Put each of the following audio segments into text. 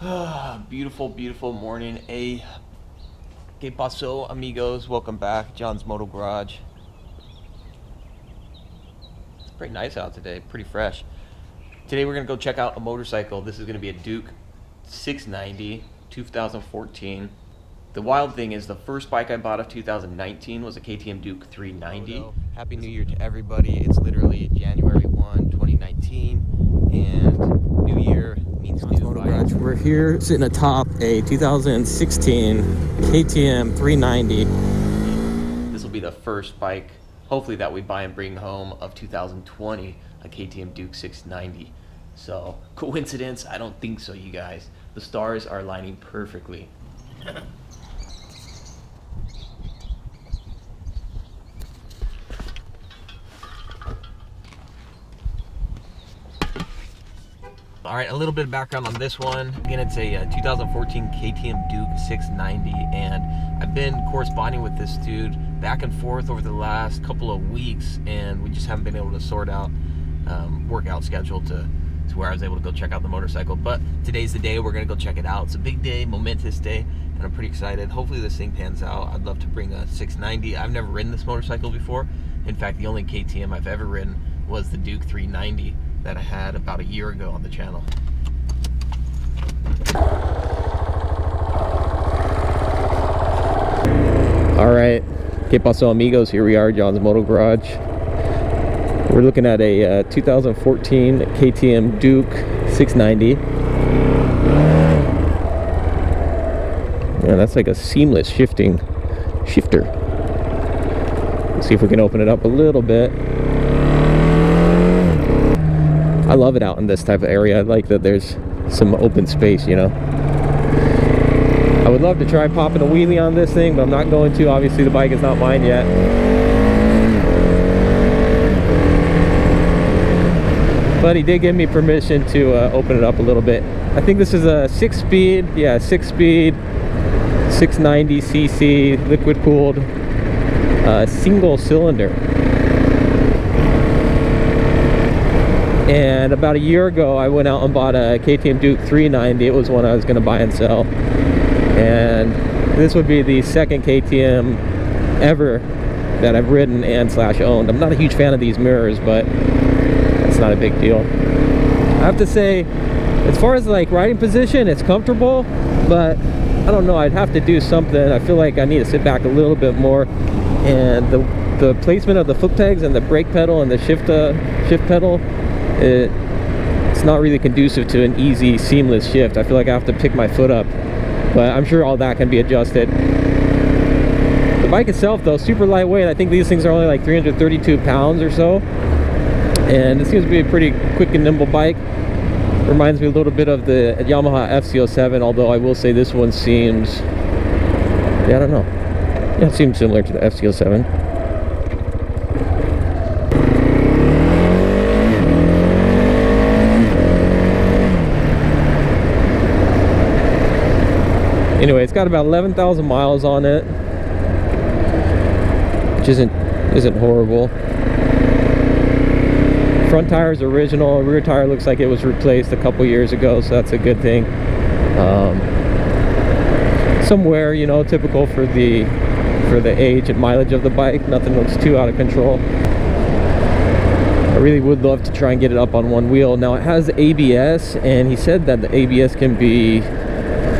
Beautiful, beautiful morning. ¿Qué pasó, amigos? Welcome back, John's Moto Garage. It's pretty nice out today, pretty fresh. Today we're gonna go check out a motorcycle. This is gonna be a Duke 690, 2014. The wild thing is the first bike I bought of 2019 was a KTM Duke 390. Happy New Year to everybody. It's literally January 1, 2019, and New Year means new bikes. We're here sitting atop a 2016 KTM 390. This will be the first bike, hopefully, that we buy and bring home of 2020, a KTM Duke 690. So, coincidence? I don't think so, you guys. The stars are lining perfectly. All right, a little bit of background on this one. Again, it's a 2014 KTM Duke 690, and I've been corresponding with this dude back and forth over the last couple of weeks, and we just haven't been able to sort out workout schedule to where I was able to go check out the motorcycle. But today's the day. We're gonna go check it out. It's a big day, momentous day, and I'm pretty excited. Hopefully this thing pans out. I'd love to bring a 690. I've never ridden this motorcycle before. In fact, the only KTM I've ever ridden was the Duke 390 that I had about a year ago on the channel. All right, ¿Qué pasó, amigos? Here we are, John's Moto Garage. We're looking at a 2014 KTM Duke 690. Yeah, that's like a seamless shifter. Let's see if we can open it up a little bit. I love it out in this type of area. I like that there's some open space, you know. I would love to try popping a wheelie on this thing, but I'm not going to. Obviously the bike is not mine yet. But he did give me permission to open it up a little bit. I think this is a 6-speed, yeah, 6-speed 690cc liquid cooled single cylinder. And about a year ago, I went out and bought a KTM Duke 390. It was one I was going to buy and sell. And this would be the second KTM ever that I've ridden and / owned. I'm not a huge fan of these mirrors, but it's not a big deal. I have to say, as far as like riding position, it's comfortable, but I don't know, I'd have to do something. I feel like I need to sit back a little bit more. And the placement of the foot pegs and the brake pedal and the shift pedal, it's not really conducive to an easy, seamless shift. I feel like I have to pick my foot up, but I'm sure all that can be adjusted. The bike itself, though, super lightweight. I think these things are only like 332 pounds or so, and it seems to be a pretty quick and nimble bike. Reminds me a little bit of the Yamaha FC07, although I will say this one seems, yeah, I don't know. Yeah, it seems similar to the FC07. Anyway, it's got about 11,000 miles on it, which isn't horrible. Front tire is original. Rear tire looks like it was replaced a couple years ago, so that's a good thing. Somewhere, you know, typical for the age and mileage of the bike. Nothing looks too out of control. I really would love to try and get it up on one wheel. Now it has ABS, and he said that the ABS can be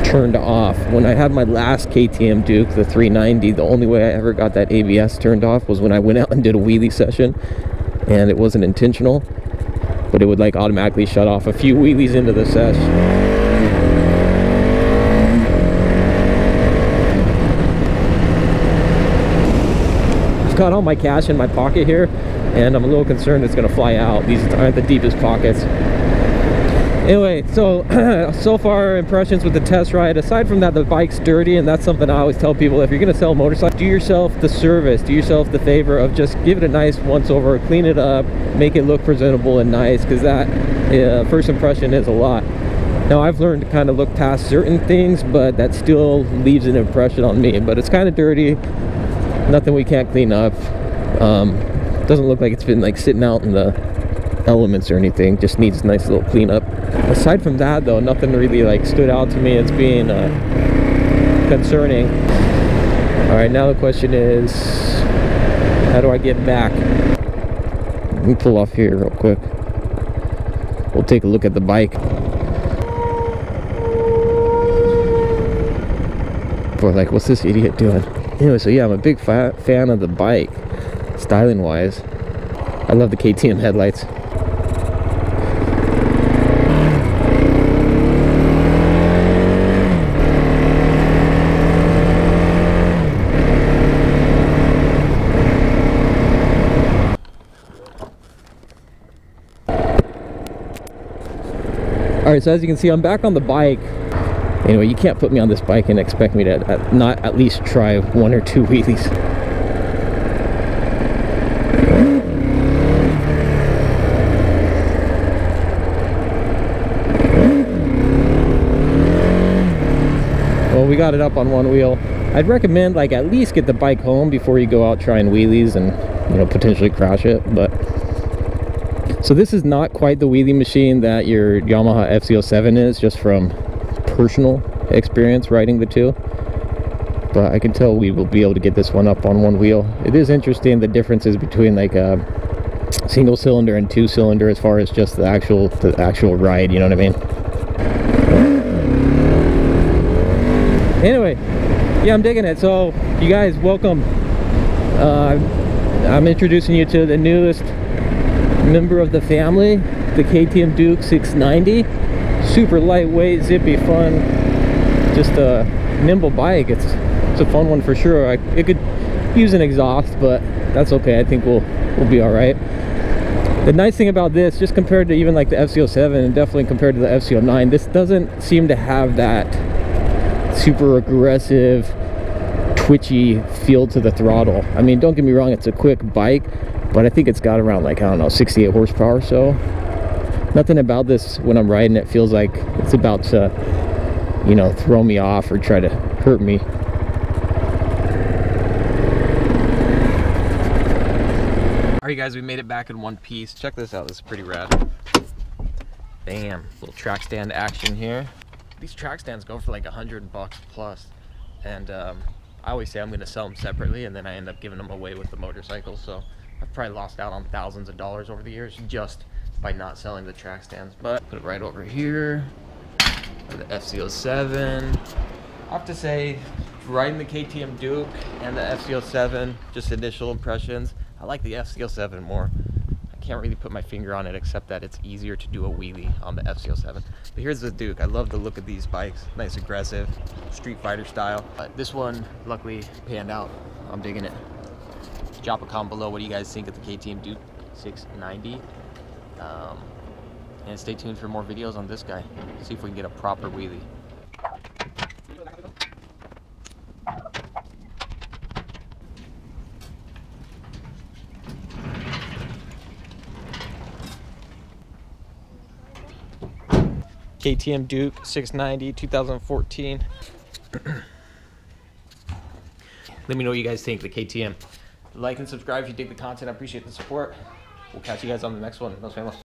turned off. When I had my last KTM Duke, the 390, the only way I ever got that ABS turned off was when I went out and did a wheelie session, and it wasn't intentional, but it would like automatically shut off a few wheelies into the sesh. I've got all my cash in my pocket here, and I'm a little concerned it's going to fly out. These aren't the deepest pockets. Anyway, so far impressions with the test ride. Aside from that, the bike's dirty, and that's something I always tell people. If you're going to sell a motorcycle, do yourself the service, do yourself the favor of just give it a nice once over, clean it up, make it look presentable and nice, because that first impression is a lot. Now I've learned to kind of look past certain things, but that still leaves an impression on me. But it's kind of dirty, nothing we can't clean up. Doesn't look like it's been like sitting out in the elements or anything, just needs a nice little cleanup. Aside from that though, nothing really like stood out to me as being concerning. All right, now the question is, how do I get back? Let me pull off here real quick. We'll take a look at the bike. Boy, like, what's this idiot doing? Anyway, so yeah, I'm a big fan of the bike, styling wise. I love the KTM headlights. Alright, so as you can see, I'm back on the bike. Anyway, you can't put me on this bike and expect me to not at least try 1 or 2 wheelies. Well, we got it up on 1 wheel. I'd recommend like at least get the bike home before you go out trying wheelies and, you know, potentially crash it. But so this is not quite the wheelie machine that your Yamaha FZ07 is, just from personal experience riding the two. But I can tell we will be able to get this one up on 1 wheel. It is interesting the differences between like a single cylinder and 2 cylinder as far as just the actual ride, you know what I mean? Anyway, yeah, I'm digging it. So you guys, welcome. I'm introducing you to the newest member of the family, the KTM Duke 690. Super lightweight, zippy, fun, just a nimble bike. It's a fun one for sure. It could use an exhaust, but that's okay. I think we'll be all right. The nice thing about this, just compared to even like the FZ07 and definitely compared to the FZ09, this doesn't seem to have that super aggressive, twitchy feel to the throttle. I mean, don't get me wrong, it's a quick bike, but I think it's got around like, I don't know, 68 horsepower. So nothing about this when I'm riding it feels like it's about to, you know, throw me off or try to hurt me. All right, guys, we made it back in one piece. Check this out. This is pretty rad. Bam, little track stand action here. These track stands go for like $100 plus, and I always say I'm going to sell them separately, and then I end up giving them away with the motorcycle. So I've probably lost out on thousands of dollars over the years just by not selling the track stands. But put it right over here for the FZ07. I have to say, riding the KTM Duke and the FZ07, just initial impressions, I like the FZ07 more. I can't really put my finger on it except that it's easier to do a wheelie on the FZ07. But here's the Duke. I love the look of these bikes. Nice, aggressive, Street Fighter style. But this one luckily panned out. I'm digging it. Drop a comment below what do you guys think of the KTM Duke 690. And stay tuned for more videos on this guy. See if we can get a proper wheelie. KTM Duke 690 2014. Let me know what you guys think of the KTM. Like and subscribe if you dig the content. I appreciate the support. We'll catch you guys on the next one. Nos vemos.